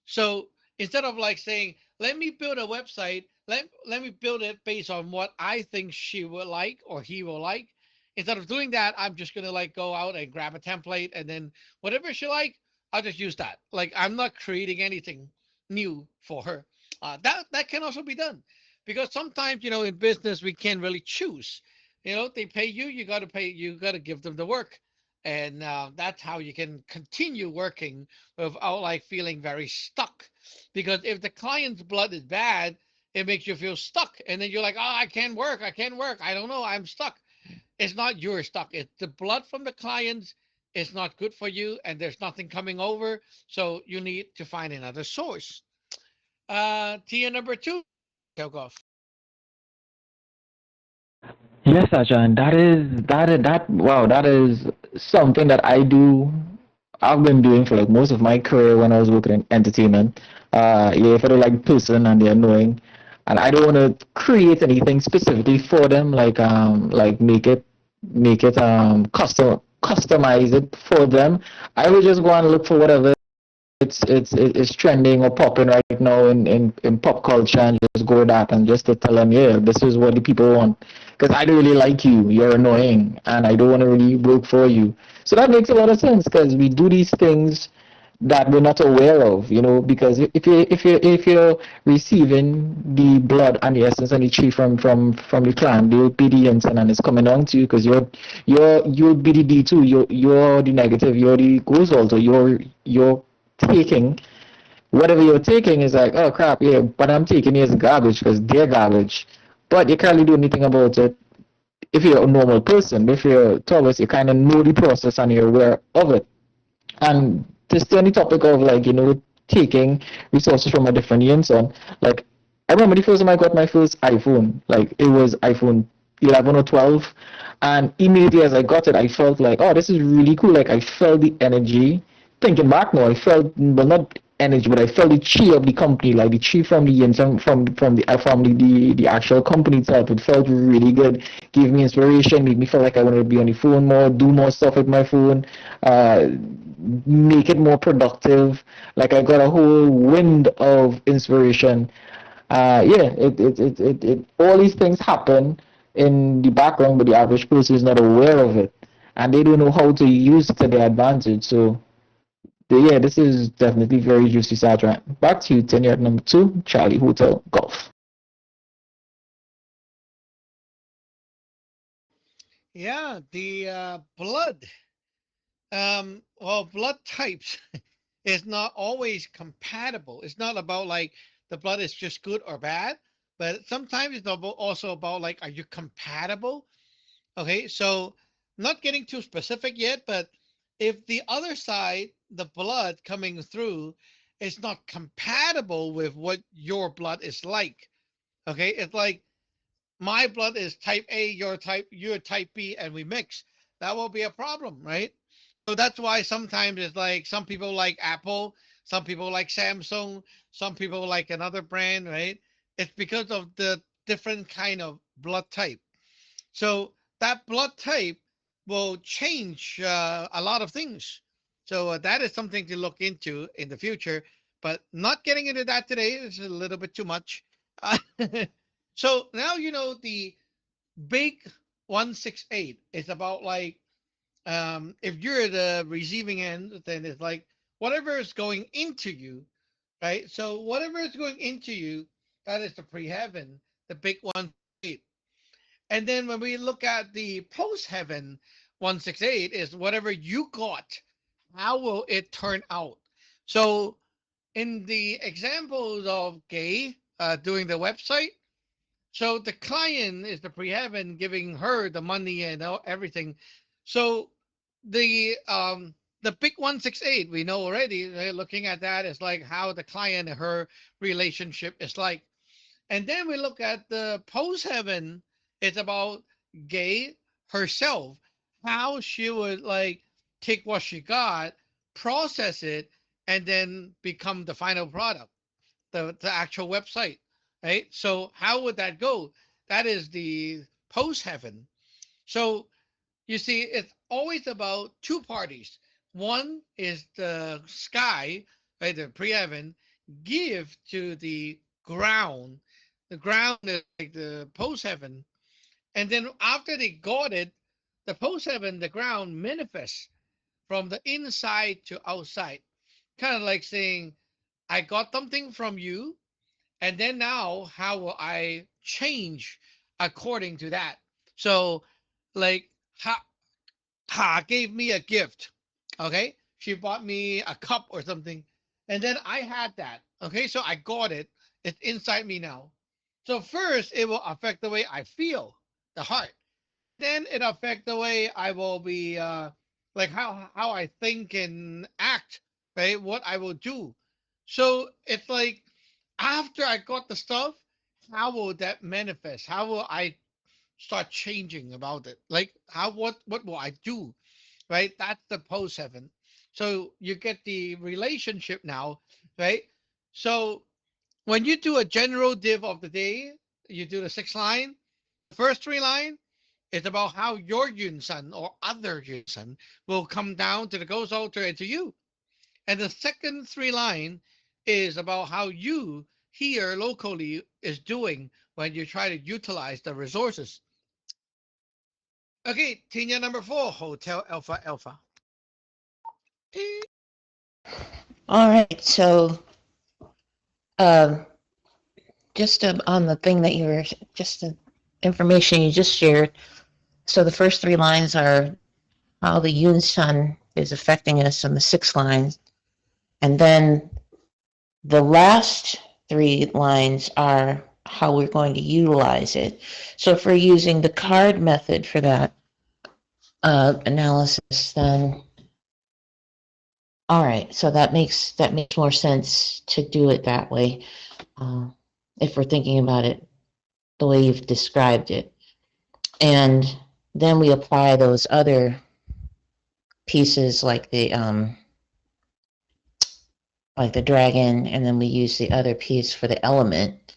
So instead of like saying, let me build a website, let me build it based on what I think she will like or he will like. Instead of doing that, I'm just gonna like go out and grab a template, and then whatever she like, I'll just use that. Like, I'm not creating anything new for her. That can also be done, because sometimes, in business we can't really choose. They pay you, you gotta give them the work, and that's how you can continue working without like feeling very stuck. Because if the client's blood is bad, it makes you feel stuck, and then you're like, oh, I can't work, I don't know, I'm stuck. It's not you're stuck, it's the blood from the clients is not good for you, and there's nothing coming over, so you need to find another source. Tier number two, Kelgoff. Yes, Ajahn, wow, that is something that I've been doing for like most of my career when I was working in entertainment. Yeah, if I don't like person and they're annoying, and I don't want to create anything specifically for them, like make it customize it for them. I would just go and look for whatever it's trending or popping right now in pop culture, and just go with that and just to tell them, yeah, this is what the people want. Because I don't really like you, you're annoying, and I don't want to really work for you. So that makes a lot of sense because we do these things that we're not aware of, because if you're receiving the blood and the essence and the chi from the clan, the obedience, and it's coming down to you because you're BDD too. You're the negative. You're the goes also. You're taking whatever you're taking is like, oh crap, yeah, but I'm taking is garbage because they're garbage. But you can't really do anything about it if you're a normal person. If you're Taurus, you kind of know the process and you're aware of it. And just on the topic of like, taking resources from a different yen son, like I remember the first time I got my first iPhone, like it was iPhone 11 or 12. And immediately as I got it, I felt like, oh, this is really cool. Like I felt the energy. Thinking back now, I felt, well, not energy, but I felt the chi of the company, like the chi from the yen from the actual company itself. It felt really good. Gave me inspiration, made me feel like I wanted to be on the phone more, do more stuff with my phone. Make it more productive. Like I got a whole wind of inspiration. Yeah, all these things happen in the background, but the average person is not aware of it, and they don't know how to use it to their advantage. So, yeah, this is definitely very juicy, Sadra. Back to you, tenure at number two, Charlie Hotel Golf. Yeah, the blood. Well, blood types is not always compatible. It's not about like the blood is just good or bad, but sometimes it's also about like, are you compatible? Okay, so not getting too specific yet, but if the other side, the blood coming through, is not compatible with what your blood is like, okay, it's like my blood is type A, you're type B, and we mix, that will be a problem, right? So that's why sometimes it's like some people like Apple, some people like Samsung, some people like another brand, right? It's because of the different kind of blood type. So that blood type will change a lot of things. So that is something to look into in the future, but not getting into that today is a little bit too much. Uh, so now the big 168 is about like, if you're the receiving end, then it's like whatever is going into you, right? So whatever is going into you, that is the pre-heaven, the big 168. And then when we look at the post-heaven 168 is whatever you got, how will it turn out? So in the examples of Gay doing the website, so the client is the pre-heaven giving her the money and everything. So the big 168 we know already. Looking at that is like how the client and her relationship is like. And then we look at the post heaven. It's about Gay herself, how she would like take what she got, process it, and then become the final product, the actual website, right? So how would that go? That is the post heaven. So you see, it's always about two parties. One is the sky, right, the pre-heaven, give to the ground. The ground is like the post heaven. And then after they got it, the post heaven, the ground manifests from the inside to outside. Kind of like saying, I got something from you, and then now how will I change according to that? So like Ha gave me a gift. Okay. She bought me a cup or something. And then I had that. Okay. So I got it. It's inside me now. So first it will affect the way I feel, the heart. Then it affect the way I will be like how I think and act, right? What I will do. So it's like after I got the stuff, how will that manifest? How will I start changing about it? Like how what will I do? Right? That's the post heaven. So you get the relationship now, right? So when you do a general div of the day, you do the 6 line. First 3 line is about how your Yun Sun or other Yun Sun will come down to the ghost altar and to you. And the second 3 line is about how you here locally is doing when you try to utilize the resources. Okay, Tina number 4, Hotel Alpha Alpha. All right, so um, just on the thing that you were, just the information you just shared. So the first 3 lines are how the Yun Sun is affecting us on the 6 lines. And then the last 3 lines are how we're going to utilize it. So if we're using the card method for that analysis, then all right, so that makes more sense to do it that way. If we're thinking about it the way you've described it. And then we apply those other pieces like the dragon, and then we use the other piece for the element.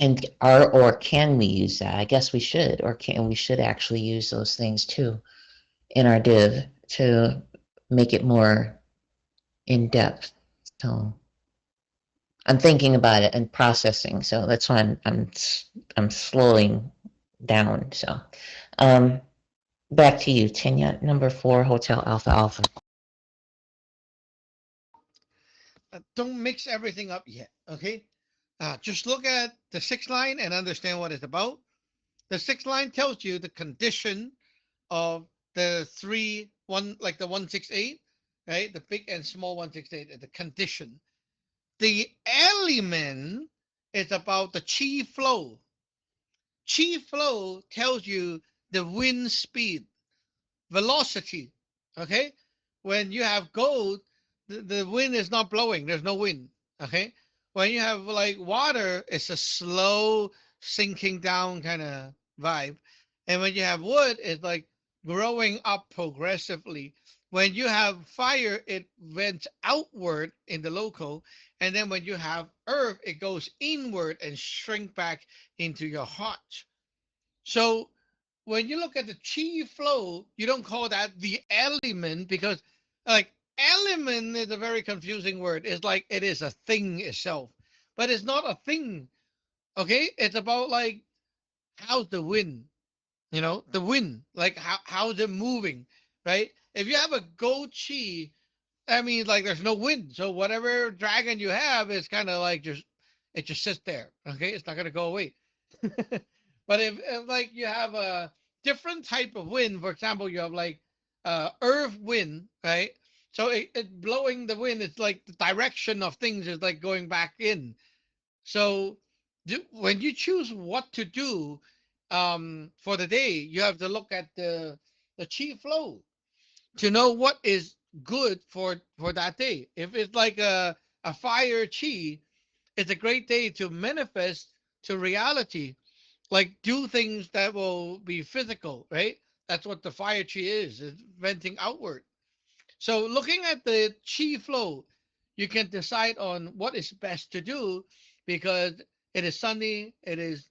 And or can we use that? I guess we should, or we should actually use those things too in our div to make it more in depth. So I'm thinking about it and processing. So that's why I'm slowing down. So back to you, Tanya. Number 4, Hotel Alpha Alpha. Don't mix everything up yet. Okay. Just look at the 6 line and understand what it's about. The 6 line tells you the condition of the like the 168, right? The big and small 168, the condition. The element is about the chi flow. Chi flow tells you the wind speed, velocity. Okay. When you have gold, the wind is not blowing. There's no wind. Okay. When you have like water, it's a slow sinking down kind of vibe. And when you have wood, it's like growing up progressively. When you have fire, it vents outward in the local. And then when you have earth, it goes inward and shrink back into your heart. So when you look at the chi flow, you don't call that the element because like element is a very confusing word. It's like it is a thing itself, but it's not a thing. Okay. It's about like how's the wind, the wind, like how's it moving, right? If you have a gold chi, I mean, like there's no wind. So whatever dragon you have is kind of like it just sits there. Okay. It's not going to go away. But if like you have a different type of wind, for example, you have like earth wind, right? So it blowing the wind, it's like the direction of things is like going back in. So when you choose what to do for the day, you have to look at the chi flow to know what is good for that day. If it's like a fire chi, it's a great day to manifest to reality, like do things that will be physical, right? That's what the fire chi is. It's venting outward. So looking at the chi flow, you can decide on what is best to do because it is sunny, it is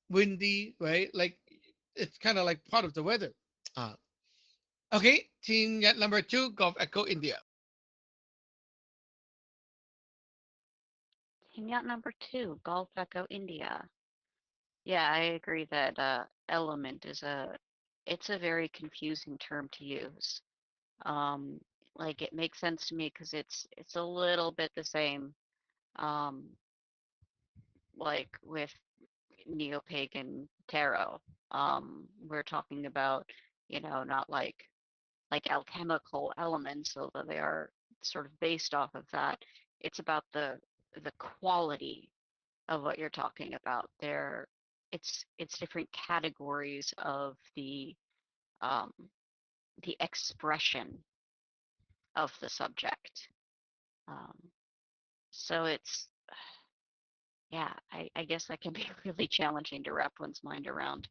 windy, right? Like it's kind of like part of the weather. Uh, okay, team yet number two, Golf Echo India. Team yacht number 2, Golf Echo India. Yeah, I agree that element is it's a very confusing term to use. Um, like it makes sense to me because it's a little bit the same, um, like with neo-pagan tarot. We're talking about, not like alchemical elements, although they are sort of based off of that. It's about the quality of what you're talking about. It's different categories of um, the expression of the subject. Um, so it's yeah, I guess that can be really challenging to wrap one's mind around.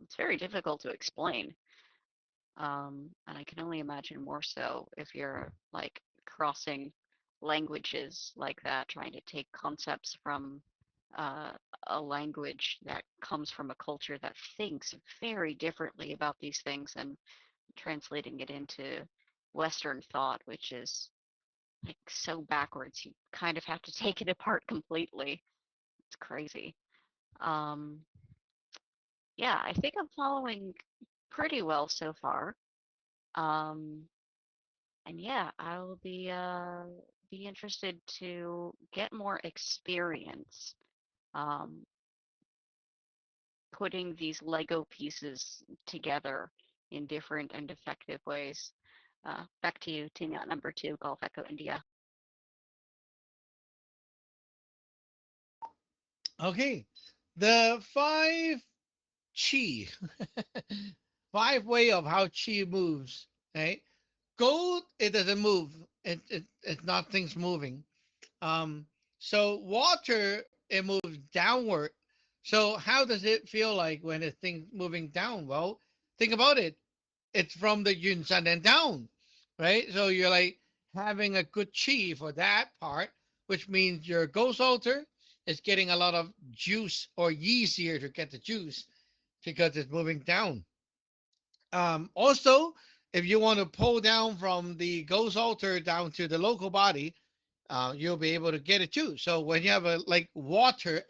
It's very difficult to explain. And I can only imagine more so if you're like crossing languages like that, trying to take concepts from uh, a language that comes from a culture that thinks very differently about these things and translating it into Western thought, which is like so backwards. You kind of have to take it apart completely. It's crazy. Um, yeah, I think I'm following pretty well so far. Um, and yeah, I'll be interested to get more experience um, putting these Lego pieces together in different and effective ways. Back to you, team yacht number 2, Golf Echo India. Okay, the five chi, five way of how chi moves. Right, gold it doesn't move. It's not things moving. Um, so water it moves downward. So how does it feel like when it's things moving down? Well, think about it. It's from the Yun San and down, right? So you're like having a good chi for that part, which means your ghost altar is getting a lot of juice or easier to get the juice because it's moving down. Also, if you want to pull down from the ghost altar down to the local body, you'll be able to get it too. So when you have a like water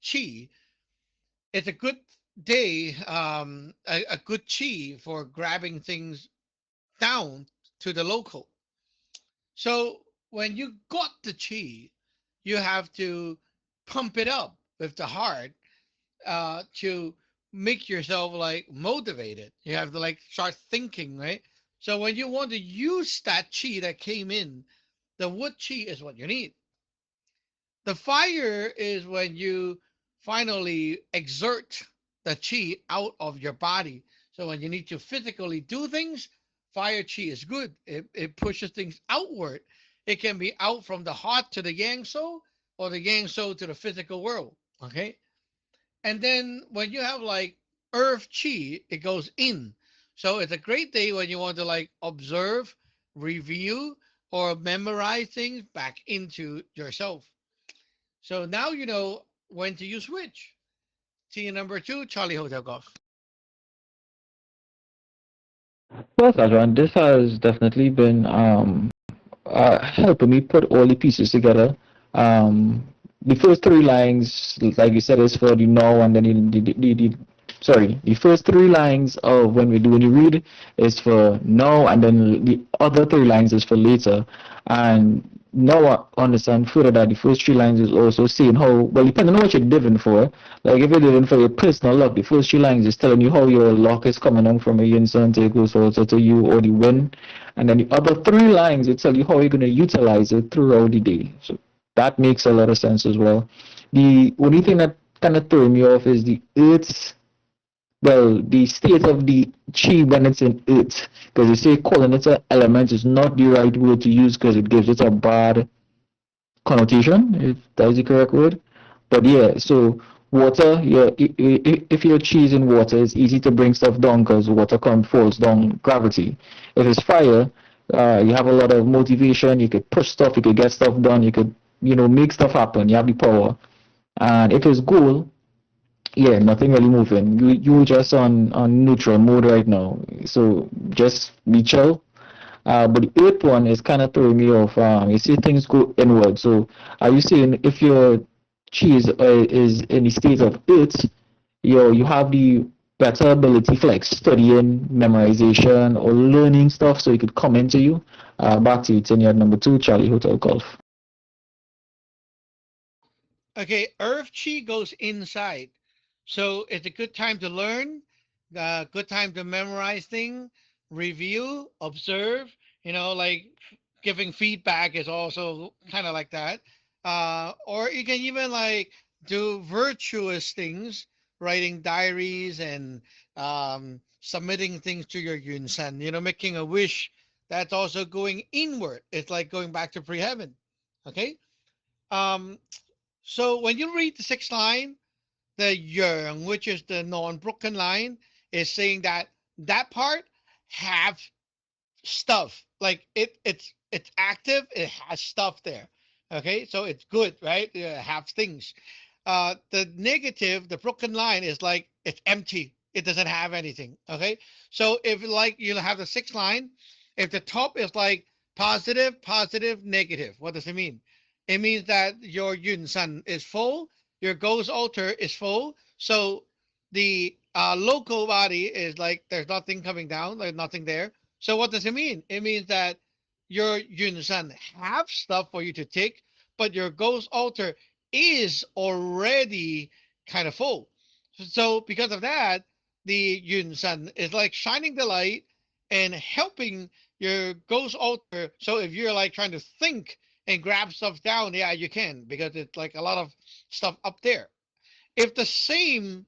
chi, it's a good day, a good chi for grabbing things down to the local. So when you got the chi, you have to pump it up with the heart to make yourself like motivated. You have to like start thinking, right? So when you want to use that chi that came in, the wood chi is what you need. The fire is when you finally exert the chi out of your body. So when you need to physically do things, fire chi is good. It pushes things outward. It can be out from the heart to the yang soul or the yang soul to the physical world. Okay. And then when you have like earth chi, it goes in. So it's a great day when you want to like observe, review, or memorize things back into yourself. So now you know when to use which. Team number 2, Charlie Hotel Golf. Well, Sajwan, this has definitely been helping me put all the pieces together. Um, the first three lines, like you said, is for the now, and then sorry, the first three lines of when you read is for now, and then the other three lines is for later. And now I understand further that the first three lines is also saying how, well, depending on what you're living for, like if you're living for your personal luck, the first three lines is telling you how your luck is coming on from a yin sun to goes also to you or the wind. And then the other three lines, it tell you how you're going to utilize it throughout the day. So that makes a lot of sense as well. The only thing that kind of threw me off is the earth's, well, the state of the chi when it's in it, because you say calling it an element is not the right word to use because it gives it a bad connotation, if that is the correct word. But yeah, so water, yeah, if your chi is in water, it's easy to bring stuff down because water falls down gravity. If it's fire, you have a lot of motivation. You could push stuff, you could get stuff done, you could, make stuff happen. You have the power. And if it's gold, yeah, nothing really moving. You just on neutral mode right now. So just be chill. But the earth one is kind of throwing me off. You see things go inward. So are you saying if your chi is in the state of earth, you have the better ability for like studying, memorization, or learning stuff, so it could come into you? Back to you, tenure number 2, Charlie Hotel Golf. Okay, Earth Chi goes inside. So it's a good time to learn, good time to memorize things, review, observe, like giving feedback is also kind of like that. Or you can even like do virtuous things, writing diaries and submitting things to your Yunsan, making a wish. That's also going inward. It's like going back to pre-heaven. Okay. Um, so when you read the sixth line, the yang, which is the non-broken line, is saying that that part have stuff like it's active. It has stuff there. Okay, so it's good, right? Have things. The negative, the broken line is like it's empty. It doesn't have anything. Okay, so if like you have the sixth line, if the top is like positive, positive, negative, what does it mean? It means that your yun sun is full, your ghost altar is full. So the local body is like there's nothing coming down, there's nothing there. So what does it mean? It means that your yun sun have stuff for you to take, but your ghost altar is already kind of full. So because of that, the yun sun is like shining the light and helping your ghost altar. So if you're like trying to think and grab stuff down, yeah, you can because it's like a lot of stuff up there. If the same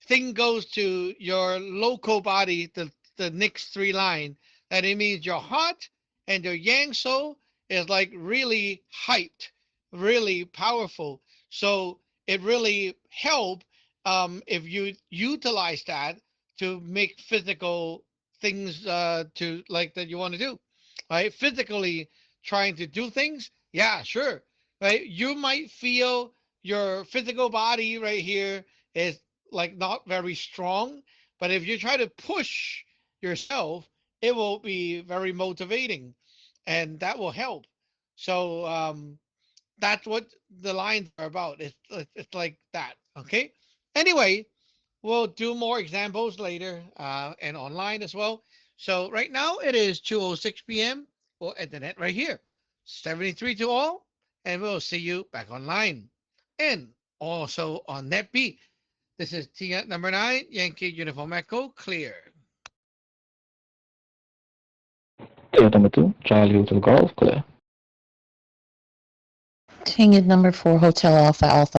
thing goes to your local body, the next three line, that it means your heart and your yang soul is like really hyped, really powerful. So it really help if you utilize that to make physical things to like that you want to do, right? Physically trying to do things, yeah, sure, right? You might feel your physical body right here is like not very strong, but if you try to push yourself, it will be very motivating and that will help. So that's what the lines are about. It's like that. Okay. Anyway, we'll do more examples later and online as well. So right now it is 2:06 p.m. We'll end the net right here. 73 to all, and we'll see you back online and also on NetB. This is T at number 9, Yankee Uniform Echo, clear. Tenure number 2, Charlie Hotel Golf, clear. King at number 4, Hotel Alpha Alpha.